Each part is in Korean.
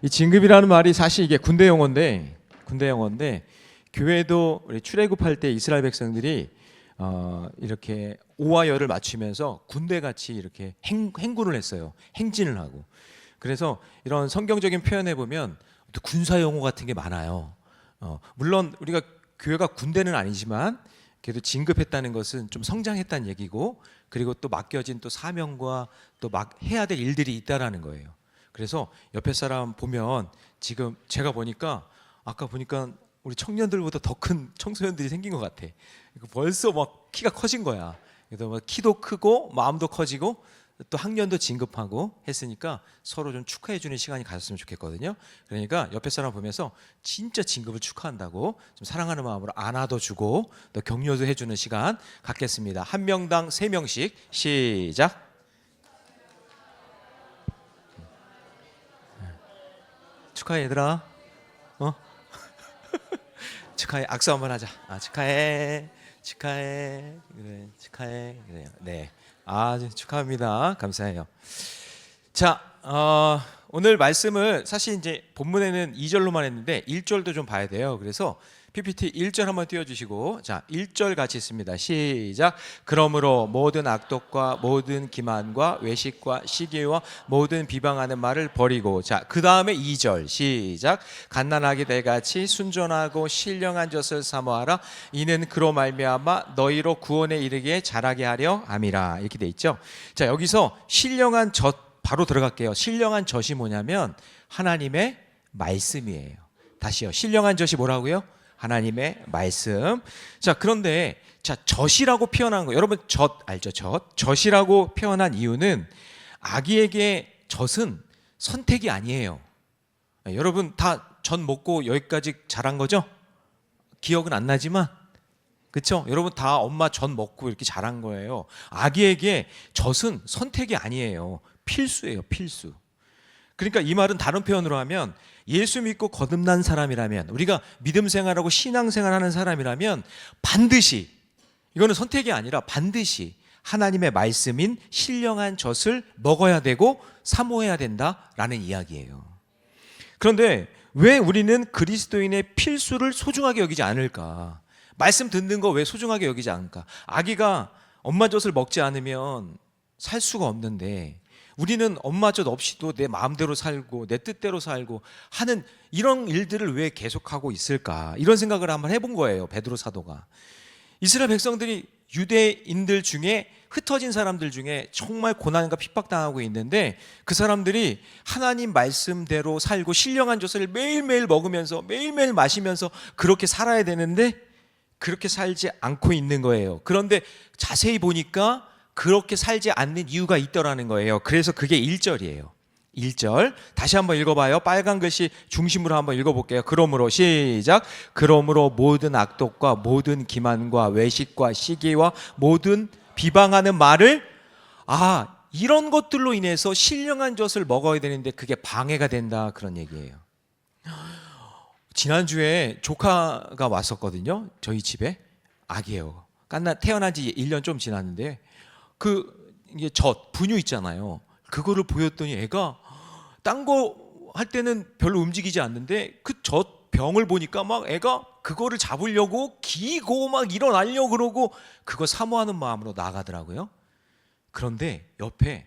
이 진급이라는 말이 사실 이게 군대 용어인데 교회도 우리 출애굽할 때 이스라엘 백성들이 이렇게 오와 열을 맞추면서 군대 같이 이렇게 행군을 했어요. 행진을 하고. 그래서 이런 성경적인 표현에 보면 또 군사 용어 같은 게 많아요. 물론 우리가 교회가 군대는 아니지만 그래도 진급했다는 것은 좀 성장했다는 얘기고, 그리고 또 맡겨진 또 사명과 또 막 해야 될 일들이 있다라는 거예요. 그래서 옆에 사람 보면 지금 제가 보니까 아까 보니까 우리 청년들보다 더 큰 청소년들이 생긴 것 같아. 벌써 막 키가 커진 거야. 그래서 막 키도 크고 마음도 커지고 또 학년도 진급하고 했으니까 서로 좀 축하해 주는 시간이 가졌으면 좋겠거든요. 그러니까 옆에 사람 보면서 진짜 진급을 축하한다고 좀 사랑하는 마음으로 안아도 주고 또 격려도 해주는 시간 갖겠습니다. 한 명당 3명씩 시작. 축하해 얘들아. 축하해. 악수 한번 하자. 축하해. 그래, 축하해. 그래요. 네. 축하합니다. 감사해요. 자, 오늘 말씀을 사실 이제 본문에는 2절로만 했는데 1절도 좀 봐야 돼요. 그래서 PPT 1절 한번 띄워주시고, 자, 1절 같이 있습니다. 시작. 그러므로 모든 악독과 모든 기만과 외식과 시기와 모든 비방하는 말을 버리고, 자, 그 다음에 2절 시작. 갓난아기 대같이 순전하고 신령한 젖을 사모하라. 이는 그로 말미암아 너희로 구원에 이르게 자라게 하려 함이라. 이렇게 돼 있죠. 자, 여기서 신령한 젖 바로 들어갈게요. 신령한 젖이 뭐냐면 하나님의 말씀이에요. 다시요. 신령한 젖이 뭐라고요? 하나님의 말씀. 자, 그런데 자, 젖이라고 표현한 거, 여러분 젖 알죠? 젖이라고 표현한 이유는 아기에게 젖은 선택이 아니에요. 여러분 다 젖 먹고 여기까지 자란 거죠? 기억은 안 나지만, 그렇죠? 여러분 다 엄마 젖 먹고 이렇게 자란 거예요. 아기에게 젖은 선택이 아니에요. 필수예요, 필수. 그러니까 이 말은 다른 표현으로 하면 예수 믿고 거듭난 사람이라면, 우리가 믿음 생활하고 신앙 생활하는 사람이라면 반드시, 이거는 선택이 아니라 반드시 하나님의 말씀인 신령한 젖을 먹어야 되고 사모해야 된다라는 이야기예요. 그런데 왜 우리는 그리스도인의 필수를 소중하게 여기지 않을까? 말씀 듣는 거 왜 소중하게 여기지 않을까? 아기가 엄마 젖을 먹지 않으면 살 수가 없는데 우리는 엄마 젖 없이도 내 마음대로 살고 내 뜻대로 살고 하는 이런 일들을 왜 계속하고 있을까? 이런 생각을 한번 해본 거예요. 베드로 사도가. 이스라엘 백성들이 유대인들 중에 흩어진 사람들 중에 정말 고난과 핍박당하고 있는데 그 사람들이 하나님 말씀대로 살고 신령한 젖을 매일매일 먹으면서 매일매일 마시면서 그렇게 살아야 되는데 그렇게 살지 않고 있는 거예요. 그런데 자세히 보니까 그렇게 살지 않는 이유가 있더라는 거예요. 그래서 그게 1절이에요. 1절 다시 한번 읽어봐요. 빨간 글씨 중심으로 한번 읽어볼게요. 그러므로 시작. 그러므로 모든 악독과 모든 기만과 외식과 시기와 모든 비방하는 말을, 이런 것들로 인해서 신령한 젖을 먹어야 되는데 그게 방해가 된다, 그런 얘기예요. 지난주에 조카가 왔었거든요. 저희 집에. 아기예요. 태어난 지 1년 좀 지났는데 이게 분유 있잖아요. 그거를 보였더니 애가 딴 거 할 때는 별로 움직이지 않는데 그 병을 보니까 막 애가 그거를 잡으려고 기고 막 일어나려고 그러고 그거 사모하는 마음으로 나가더라고요. 그런데 옆에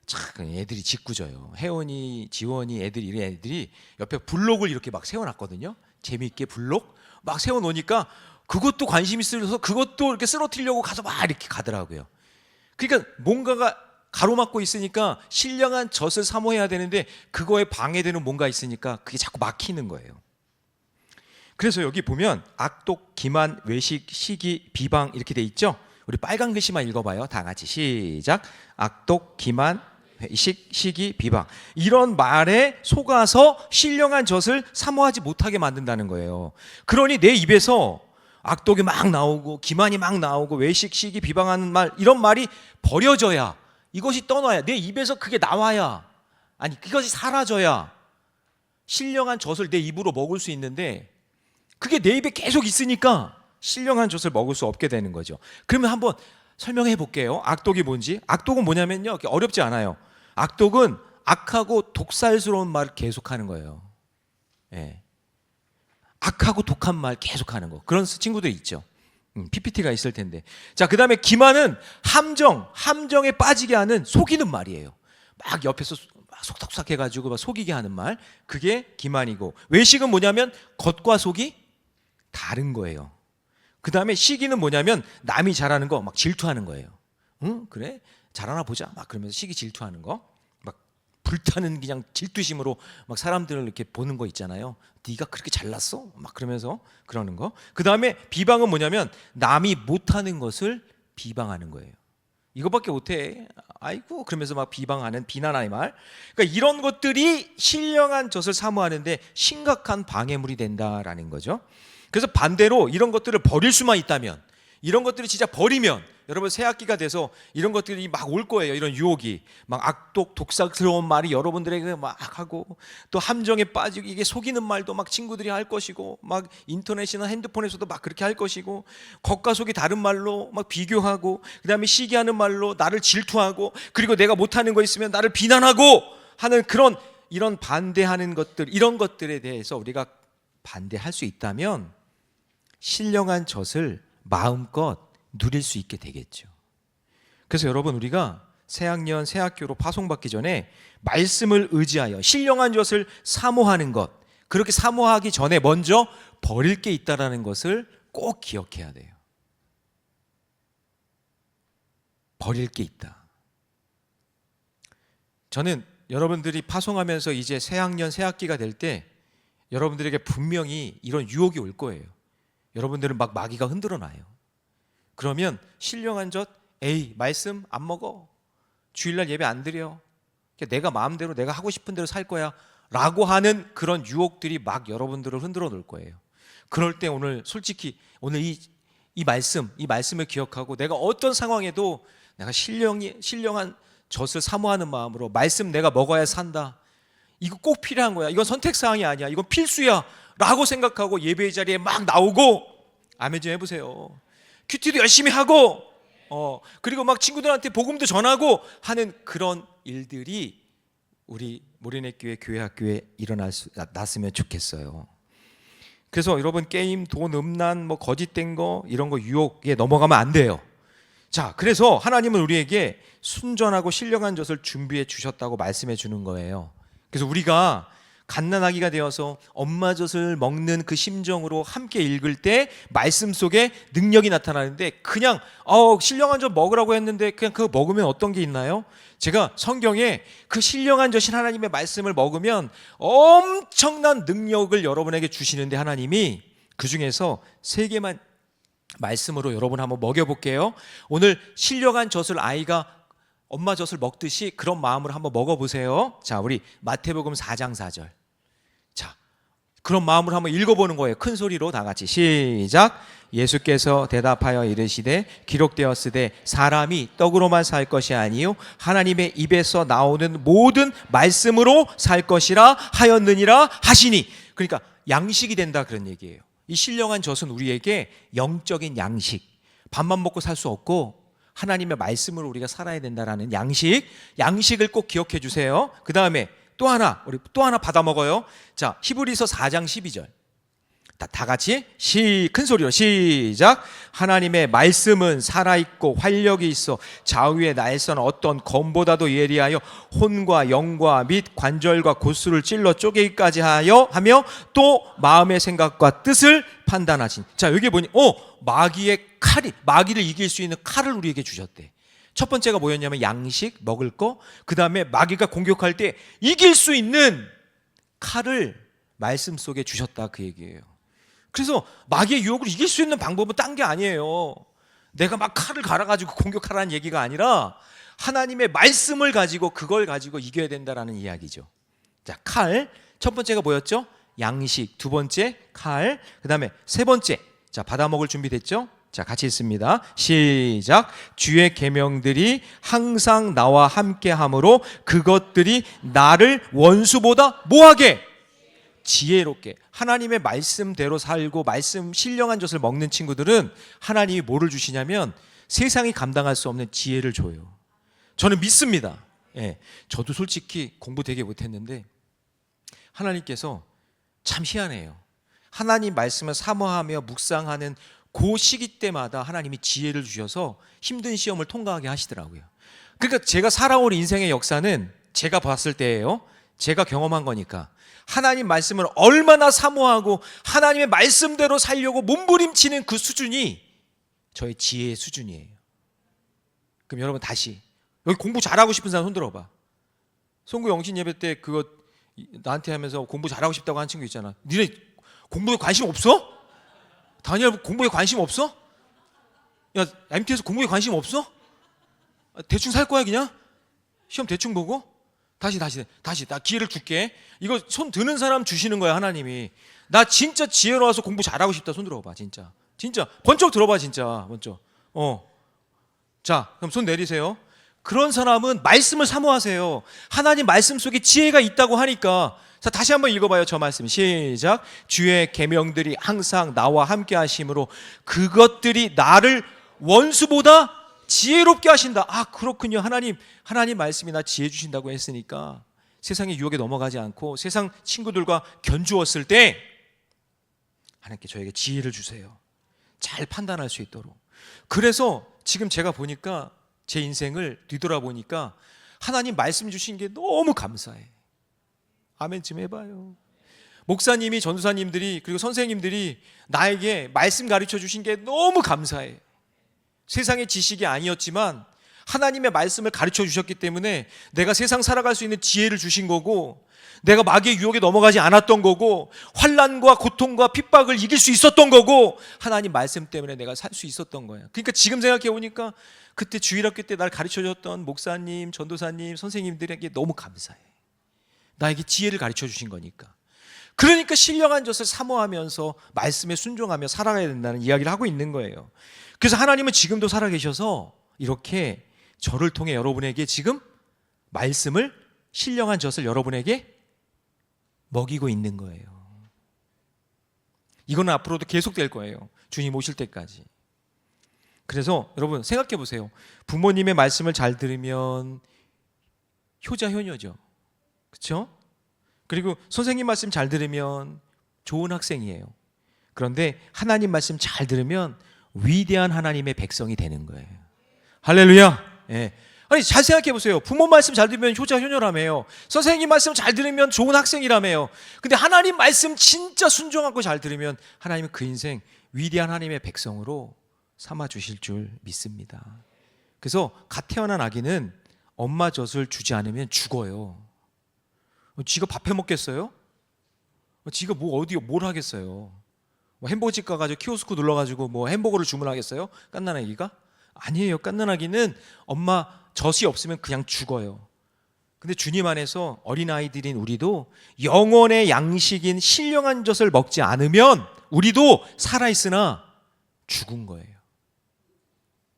참 애들이 짓궂어요. 혜원이, 지원이 이런 애들이 옆에 블록을 이렇게 막 세워놨거든요. 재미있게 블록 막 세워놓으니까 그것도 관심 있어서 그것도 이렇게 쓰러뜨리려고 가서 막 이렇게 가더라고요. 그러니까 뭔가가 가로막고 있으니까 신령한 젖을 사모해야 되는데 그거에 방해되는 뭔가 있으니까 그게 자꾸 막히는 거예요. 그래서 여기 보면 악독, 기만, 외식, 시기, 비방 이렇게 돼 있죠. 우리 빨간 글씨만 읽어봐요. 다 같이 시작. 악독, 기만, 외식, 시기, 비방. 이런 말에 속아서 신령한 젖을 사모하지 못하게 만든다는 거예요. 그러니 내 입에서 악독이 막 나오고 기만이 막 나오고 외식, 시기, 비방하는 말, 이런 말이 버려져야, 이것이 떠나야, 내 입에서 그게 나와야, 그것이 사라져야 신령한 젖을 내 입으로 먹을 수 있는데 그게 내 입에 계속 있으니까 신령한 젖을 먹을 수 없게 되는 거죠. 그러면 한번 설명해 볼게요. 악독이 뭔지. 악독은 뭐냐면요, 어렵지 않아요. 악독은 악하고 독살스러운 말을 계속하는 거예요. 예. 악하고 독한 말 계속하는 거. 그런 친구들 있죠. PPT가 있을 텐데. 자, 그 다음에 기만은 함정에 빠지게 하는 속이는 말이에요. 막 옆에서 속닥삭 해가지고 막 속이게 하는 말. 그게 기만이고, 외식은 뭐냐면 겉과 속이 다른 거예요. 그 다음에 시기는 뭐냐면 남이 잘하는 거 막 질투하는 거예요. 응? 그래? 잘하나 보자. 막 그러면서 시기 질투하는 거. 막 불타는 그냥 질투심으로 막 사람들을 이렇게 보는 거 있잖아요. 네가 그렇게 잘났어? 막 그러면서 그러는 거. 그 다음에 비방은 뭐냐면 남이 못하는 것을 비방하는 거예요. 이것밖에 못해. 아이고, 그러면서 막 비방하는 비난하는 말. 그러니까 이런 것들이 신령한 젖을 사모하는데 심각한 방해물이 된다라는 거죠. 그래서 반대로 이런 것들을 버릴 수만 있다면, 이런 것들을 진짜 버리면, 여러분 새 학기가 돼서 이런 것들이 막 올 거예요. 이런 유혹이 막 악독 독삭스러운 말이 여러분들에게 막 하고, 또 함정에 빠지고, 이게 속이는 말도 막 친구들이 할 것이고, 막 인터넷이나 핸드폰에서도 막 그렇게 할 것이고, 겉과 속이 다른 말로 막 비교하고, 그 다음에 시기하는 말로 나를 질투하고, 그리고 내가 못하는 거 있으면 나를 비난하고 하는 그런 이런 반대하는 것들, 이런 것들에 대해서 우리가 반대할 수 있다면 신령한 젖을 마음껏 누릴 수 있게 되겠죠. 그래서 여러분, 우리가 새학년 새학교로 파송받기 전에 말씀을 의지하여 신령한 젖을 사모하는 것, 그렇게 사모하기 전에 먼저 버릴 게 있다는 것을 꼭 기억해야 돼요. 버릴 게 있다. 저는 여러분들이 파송하면서 이제 새학년 새학기가 될 때 여러분들에게 분명히 이런 유혹이 올 거예요. 여러분들은 막 마귀가 흔들어 놔요. 그러면 신령한 젖, 에이 말씀 안 먹어, 주일날 예배 안 드려, 내가 마음대로 내가 하고 싶은 대로 살 거야 라고 하는 그런 유혹들이 막 여러분들을 흔들어 놓을 거예요. 그럴 때 오늘 솔직히 오늘 이 말씀을 기억하고 내가 어떤 상황에도 내가 신령한 젖을 사모하는 마음으로 말씀 내가 먹어야 산다, 이거 꼭 필요한 거야, 이건 선택사항이 아니야, 이건 필수야 라고 생각하고 예배의 자리에 막 나오고, 아멘 좀 해보세요. 큐티도 열심히 하고 그리고 막 친구들한테 복음도 전하고 하는 그런 일들이 우리 모리넷교회 교회학교에 일어났으면 좋겠어요. 그래서 여러분, 게임, 돈, 음란, 뭐 거짓된 거, 이런 거 유혹에 넘어가면 안 돼요. 자, 그래서 하나님은 우리에게 순전하고 신령한 젖을 준비해 주셨다고 말씀해 주는 거예요. 그래서 우리가 갓난아기가 되어서 엄마 젖을 먹는 그 심정으로 함께 읽을 때 말씀 속에 능력이 나타나는데, 그냥 신령한 젖 먹으라고 했는데 그냥 그거 먹으면 어떤 게 있나요? 제가 성경에 그 신령한 젖인 하나님의 말씀을 먹으면 엄청난 능력을 여러분에게 주시는데, 하나님이 그 중에서 3개만 말씀으로 여러분 한번 먹여볼게요. 오늘 신령한 젖을 아이가 엄마 젖을 먹듯이 그런 마음으로 한번 먹어보세요. 자, 우리 마태복음 4장 4절. 자, 그런 마음으로 한번 읽어보는 거예요. 큰 소리로 다 같이 시작. 예수께서 대답하여 이르시되 기록되었으되 사람이 떡으로만 살 것이 아니요 하나님의 입에서 나오는 모든 말씀으로 살 것이라 하였느니라 하시니. 그러니까 양식이 된다, 그런 얘기예요. 이 신령한 젖은 우리에게 영적인 양식, 밥만 먹고 살 수 없고 하나님의 말씀으로 우리가 살아야 된다라는 양식을 꼭 기억해 주세요. 그 다음에 우리 또 하나 받아 먹어요. 자, 히브리서 4장 12절. 다 같이 큰 소리로 시작. 하나님의 말씀은 살아있고 활력이 있어 좌우의 날선 어떤 검보다도 예리하여 혼과 영과 및 관절과 골수를 찔러 쪼개기까지 하며 또 마음의 생각과 뜻을 판단하신. 자, 여기 보니 마귀를 이길 수 있는 칼을 우리에게 주셨대. 첫 번째가 뭐였냐면 양식, 먹을 거. 그 다음에 마귀가 공격할 때 이길 수 있는 칼을 말씀 속에 주셨다, 그 얘기예요. 그래서 마귀의 유혹을 이길 수 있는 방법은 딴 게 아니에요. 내가 막 칼을 갈아가지고 공격하라는 얘기가 아니라 하나님의 말씀을 가지고 그걸 가지고 이겨야 된다라는 이야기죠. 자, 칼. 첫 번째가 뭐였죠? 양식. 두 번째 칼. 그 다음에 세 번째. 자, 받아 먹을 준비 됐죠? 자, 같이 읽습니다. 시작. 주의 계명들이 항상 나와 함께 함으로 그것들이 나를 원수보다 뭐하게? 지혜롭게. 하나님의 말씀대로 살고 신령한 젖을 먹는 친구들은 하나님이 뭐를 주시냐면 세상이 감당할 수 없는 지혜를 줘요. 저는 믿습니다. 예, 저도 솔직히 공부 되게 못했는데 하나님께서 참 희한해요. 하나님 말씀을 사모하며 묵상하는 그 시기 때마다 하나님이 지혜를 주셔서 힘든 시험을 통과하게 하시더라고요. 그러니까 제가 살아온 인생의 역사는 제가 봤을 때예요. 제가 경험한 거니까 하나님 말씀을 얼마나 사모하고 하나님의 말씀대로 살려고 몸부림치는 그 수준이 저의 지혜의 수준이에요. 그럼 여러분 다시 여기 공부 잘하고 싶은 사람 손 들어봐. 송구 영신 예배 때 그거 나한테 하면서 공부 잘하고 싶다고 한 친구 있잖아. 니네 공부에 관심 없어? 다니엘 공부에 관심 없어? 야 MT에서 공부에 관심 없어? 대충 살 거야 그냥? 시험 대충 보고? 다시 나 기회를 줄게. 이거 손 드는 사람 주시는 거야 하나님이. 나 진짜 지혜로워서 공부 잘하고 싶다 손 들어봐. 진짜 번쩍 들어봐 진짜 번쩍. 자 그럼 손 내리세요. 그런 사람은 말씀을 사모하세요. 하나님 말씀 속에 지혜가 있다고 하니까. 자 다시 한번 읽어봐요. 저 말씀 시작. 주의 계명들이 항상 나와 함께 하심으로 그것들이 나를 원수보다 지혜롭게 하신다. 아 그렇군요. 하나님 말씀이 나 지혜 주신다고 했으니까 세상의 유혹에 넘어가지 않고 세상 친구들과 견주었을 때 하나님께 저에게 지혜를 주세요. 잘 판단할 수 있도록. 그래서 지금 제가 보니까 제 인생을 뒤돌아보니까 하나님 말씀 주신 게 너무 감사해. 아멘 좀 해봐요. 목사님이 전도사님들이 그리고 선생님들이 나에게 말씀 가르쳐 주신 게 너무 감사해. 세상의 지식이 아니었지만 하나님의 말씀을 가르쳐 주셨기 때문에 내가 세상 살아갈 수 있는 지혜를 주신 거고 내가 마귀의 유혹에 넘어가지 않았던 거고 환난과 고통과 핍박을 이길 수 있었던 거고 하나님 말씀 때문에 내가 살 수 있었던 거예요. 그러니까 지금 생각해 보니까 그때 주일학교 때 날 가르쳐 줬던 목사님, 전도사님, 선생님들에게 너무 감사해. 나에게 지혜를 가르쳐 주신 거니까. 그러니까 신령한 젖을 사모하면서 말씀에 순종하며 살아가야 된다는 이야기를 하고 있는 거예요. 그래서 하나님은 지금도 살아계셔서 이렇게 저를 통해 여러분에게 지금 말씀을 신령한 젖을 여러분에게 먹이고 있는 거예요. 이거는 앞으로도 계속될 거예요. 주님 오실 때까지. 그래서 여러분 생각해 보세요. 부모님의 말씀을 잘 들으면 효자 효녀죠. 그렇죠? 그리고 선생님 말씀 잘 들으면 좋은 학생이에요. 그런데 하나님 말씀 잘 들으면 위대한 하나님의 백성이 되는 거예요. 할렐루야. 예. 아니 잘 생각해 보세요. 부모 말씀 잘 들으면 효자 효녀라며요. 선생님 말씀 잘 들으면 좋은 학생이라며요. 근데 하나님 말씀 진짜 순종하고 잘 들으면 하나님은 그 인생 위대한 하나님의 백성으로 삼아 주실 줄 믿습니다. 그래서 갓 태어난 아기는 엄마 젖을 주지 않으면 죽어요. 지가 밥 해 먹겠어요? 지가 뭘 하겠어요? 뭐 햄버거집 가가지고 키오스크 눌러가지고 뭐 햄버거를 주문하겠어요? 갓난 아기가? 아니에요. 갓난 아기는 엄마 젖이 없으면 그냥 죽어요. 근데 주님 안에서 어린아이들인 우리도 영혼의 양식인 신령한 젖을 먹지 않으면 우리도 살아있으나 죽은 거예요.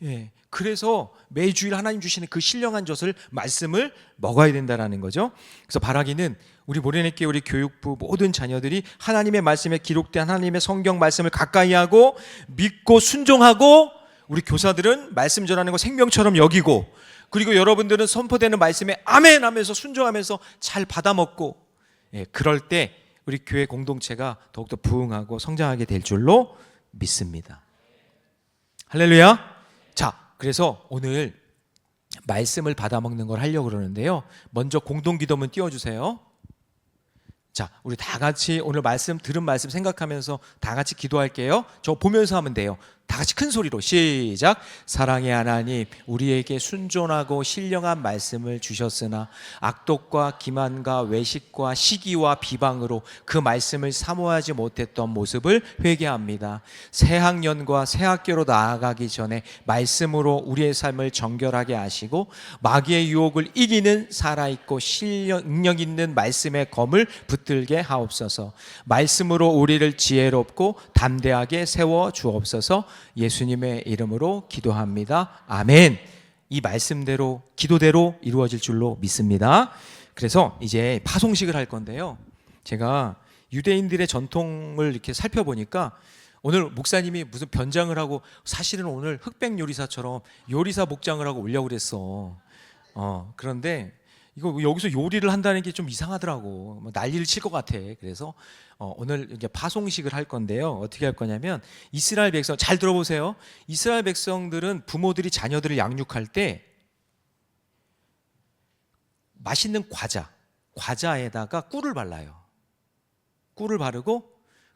예, 그래서 매주일 하나님 주시는 그 신령한 젖을 말씀을 먹어야 된다는 거죠. 그래서 바라기는 우리 모래내교회 우리 교육부 모든 자녀들이 하나님의 말씀에 기록된 하나님의 성경 말씀을 가까이 하고 믿고 순종하고 우리 교사들은 말씀 전하는 거 생명처럼 여기고 그리고 여러분들은 선포되는 말씀에 아멘 하면서 순종하면서 잘 받아먹고 예, 그럴 때 우리 교회 공동체가 더욱더 부흥하고 성장하게 될 줄로 믿습니다. 할렐루야. 자, 그래서 오늘 말씀을 받아먹는 걸 하려고 그러는데요. 먼저 공동기도문 띄워주세요. 자, 우리 다 같이 오늘 들은 말씀 생각하면서 다 같이 기도할게요. 저 보면서 하면 돼요. 다 같이 큰 소리로 시작. 사랑의 하나님, 우리에게 순종하고 신령한 말씀을 주셨으나 악독과 기만과 외식과 시기와 비방으로 그 말씀을 사모하지 못했던 모습을 회개합니다. 새 학년과 새 학교로 나아가기 전에 말씀으로 우리의 삶을 정결하게 하시고 마귀의 유혹을 이기는 살아있고 능력 있는 말씀의 검을 붙들게 하옵소서. 말씀으로 우리를 지혜롭고 담대하게 세워 주옵소서. 예수님의 이름으로 기도합니다. 아멘. 이 말씀대로 기도대로 이루어질 줄로 믿습니다. 그래서 이제 파송식을 할 건데요. 제가 유대인들의 전통을 이렇게 살펴보니까 오늘 목사님이 무슨 변장을 하고 사실은 오늘 흑백 요리사처럼 요리사 복장을 하고 오려고 그랬어. 그런데 이거 여기서 요리를 한다는 게 좀 이상하더라고. 뭐 난리를 칠 것 같아. 그래서 오늘 이제 파송식을 할 건데요. 어떻게 할 거냐면 이스라엘 백성 잘 들어보세요. 이스라엘 백성들은 부모들이 자녀들을 양육할 때 맛있는 과자에다가 꿀을 발라요. 꿀을 바르고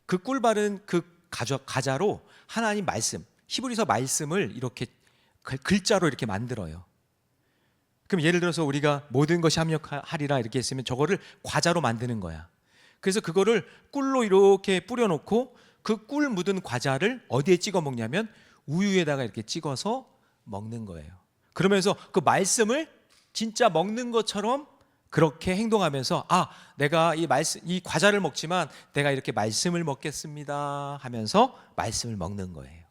그 꿀 바른 그 과자로 하나님 말씀, 히브리서 말씀을 이렇게 글자로 이렇게 만들어요. 그럼 예를 들어서 우리가 모든 것이 합력하리라 이렇게 했으면 저거를 과자로 만드는 거야. 그래서 그거를 꿀로 이렇게 뿌려놓고 그 꿀 묻은 과자를 어디에 찍어 먹냐면 우유에다가 이렇게 찍어서 먹는 거예요. 그러면서 그 말씀을 진짜 먹는 것처럼 그렇게 행동하면서 내가 이 과자를 먹지만 내가 이렇게 말씀을 먹겠습니다 하면서 말씀을 먹는 거예요.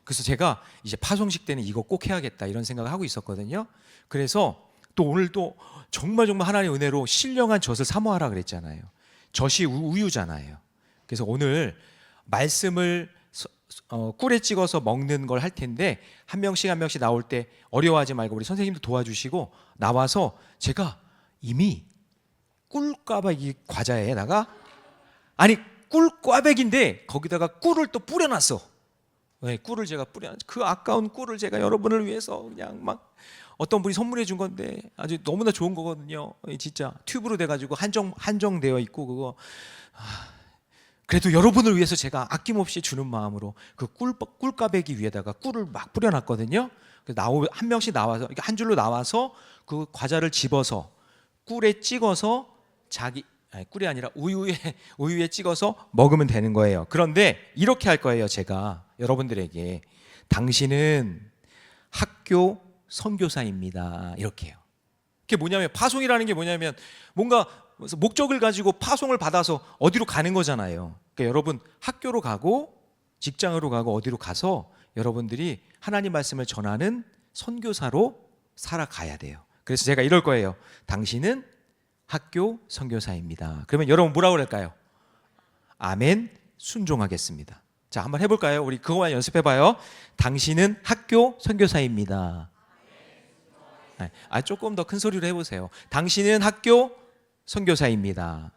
그래서 제가 이제 파송식 때는 이거 꼭 해야겠다 이런 생각을 하고 있었거든요. 그래서 또 오늘 또 정말 하나님의 은혜로 신령한 젖을 사모하라 그랬잖아요. 젖이 우유잖아요. 그래서 오늘 말씀을 꿀에 찍어서 먹는 걸 할 텐데 한 명씩 나올 때 어려워하지 말고 우리 선생님도 도와주시고 나와서 제가 이미 꿀꽈배기 과자에다가 꿀꽈배기인데 거기다가 꿀을 또 뿌려놨어. 네, 꿀을 제가 그 아까운 꿀을 제가 여러분을 위해서 그냥 막 어떤 분이 선물해 준 건데 아주 너무나 좋은 거거든요. 진짜 튜브로 돼가지고 한정되어 있고 그거 그래도 여러분을 위해서 제가 아낌없이 주는 마음으로 그 꿀꽈배기 위에다가 꿀을 막 뿌려놨거든요. 그래서 한 명씩 나와서 이렇게 한 줄로 나와서 그 과자를 집어서 꿀에 찍어서 꿀이 아니라 우유에 찍어서 먹으면 되는 거예요. 그런데 이렇게 할 거예요. 제가 여러분들에게 당신은 학교 선교사입니다. 이렇게 해요. 그게 뭐냐면 파송이라는 게 뭐냐면 뭔가 목적을 가지고 파송을 받아서 어디로 가는 거잖아요. 그러니까 여러분 학교로 가고 직장으로 가고 어디로 가서 여러분들이 하나님 말씀을 전하는 선교사로 살아가야 돼요. 그래서 제가 이럴 거예요. 당신은 학교 선교사입니다. 그러면 여러분 뭐라고 그럴까요? 아멘, 순종하겠습니다. 자, 한번 해볼까요? 우리 그거만 연습해봐요. 당신은 학교 선교사입니다. 조금 더 큰 소리로 해보세요. 당신은 학교 선교사입니다.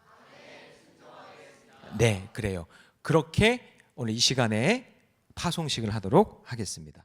네, 그래요. 그렇게 오늘 이 시간에 파송식을 하도록 하겠습니다.